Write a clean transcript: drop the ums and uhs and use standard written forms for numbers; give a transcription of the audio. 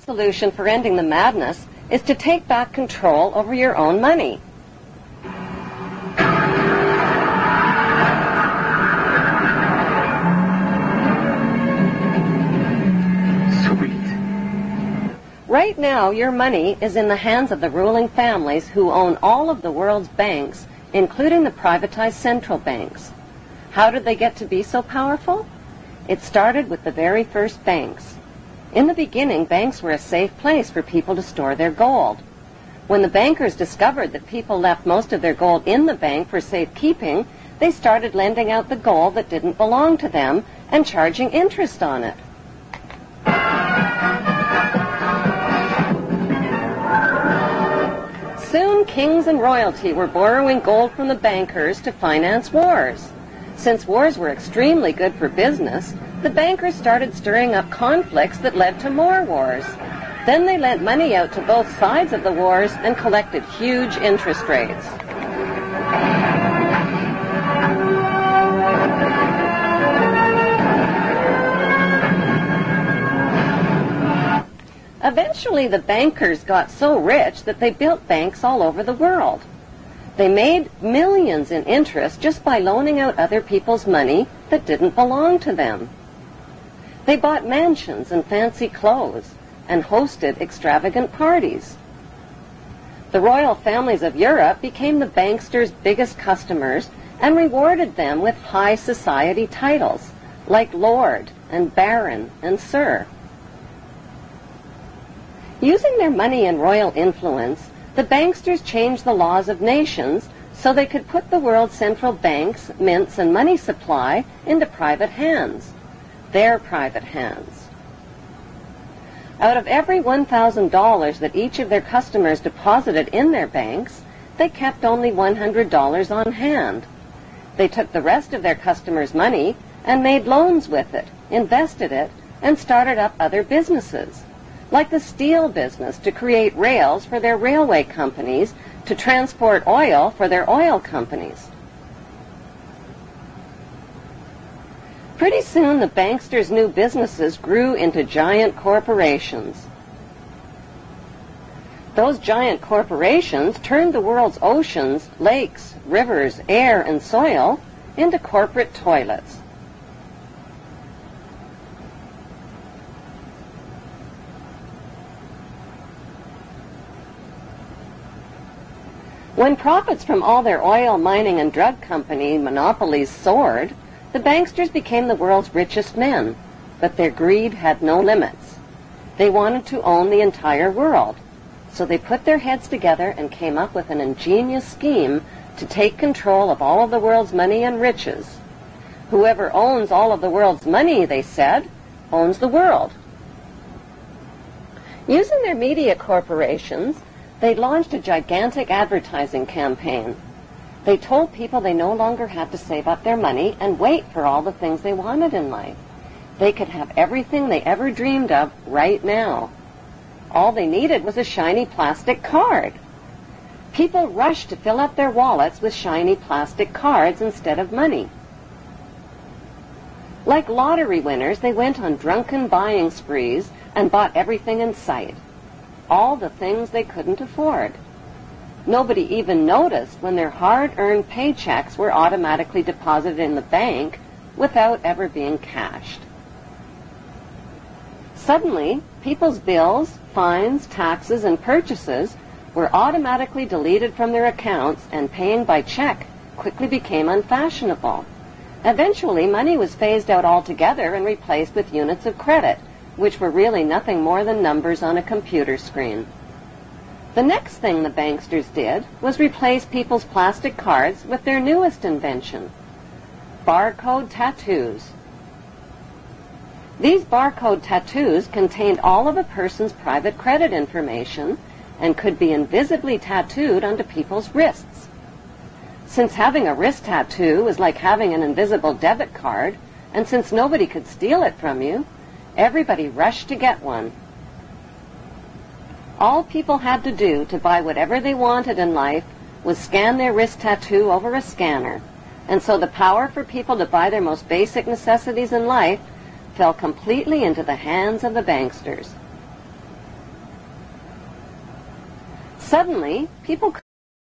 solution for ending the madness is to take back control over your own money. Right now, your money is in the hands of the ruling families who own all of the world's banks, including the privatized central banks. How did they get to be so powerful? It started with the very first banks. In the beginning, banks were a safe place for people to store their gold. When the bankers discovered that people left most of their gold in the bank for safekeeping, they started lending out the gold that didn't belong to them and charging interest on it. Soon, kings and royalty were borrowing gold from the bankers to finance wars. Since wars were extremely good for business, the bankers started stirring up conflicts that led to more wars. Then they lent money out to both sides of the wars and collected huge interest rates. Eventually, the bankers got so rich that they built banks all over the world. They made millions in interest just by loaning out other people's money that didn't belong to them. They bought mansions and fancy clothes and hosted extravagant parties. The royal families of Europe became the banksters' biggest customers and rewarded them with high society titles like Lord and Baron and Sir. Using their money and royal influence, the banksters changed the laws of nations so they could put the world's central banks, mints, and money supply into private hands, their private hands. Out of every $1,000 that each of their customers deposited in their banks, they kept only $100 on hand. They took the rest of their customers' money and made loans with it, invested it, and started up other businesses, like the steel business to create rails for their railway companies, to transport oil for their oil companies. Pretty soon, the banksters' new businesses grew into giant corporations. Those giant corporations turned the world's oceans, lakes, rivers, air, and soil into corporate toilets. When profits from all their oil, mining, and drug company monopolies soared, the banksters became the world's richest men, but their greed had no limits. They wanted to own the entire world, so they put their heads together and came up with an ingenious scheme to take control of all of the world's money and riches. Whoever owns all of the world's money, they said, owns the world. Using their media corporations, they launched a gigantic advertising campaign. They told people they no longer had to save up their money and wait for all the things they wanted in life. They could have everything they ever dreamed of right now. All they needed was a shiny plastic card. People rushed to fill up their wallets with shiny plastic cards instead of money. Like lottery winners, they went on drunken buying sprees and bought everything in sight. All the things they couldn't afford. Nobody even noticed when their hard-earned paychecks were automatically deposited in the bank without ever being cashed. Suddenly, people's bills, fines, taxes, and purchases were automatically deleted from their accounts, and paying by check quickly became unfashionable. Eventually, money was phased out altogether and replaced with units of credit, which were really nothing more than numbers on a computer screen. The next thing the banksters did was replace people's plastic cards with their newest invention, barcode tattoos. These barcode tattoos contained all of a person's private credit information and could be invisibly tattooed onto people's wrists. Since having a wrist tattoo was like having an invisible debit card, and since nobody could steal it from you, everybody rushed to get one. All people had to do to buy whatever they wanted in life was scan their wrist tattoo over a scanner, and so the power for people to buy their most basic necessities in life fell completely into the hands of the banksters. Suddenly, people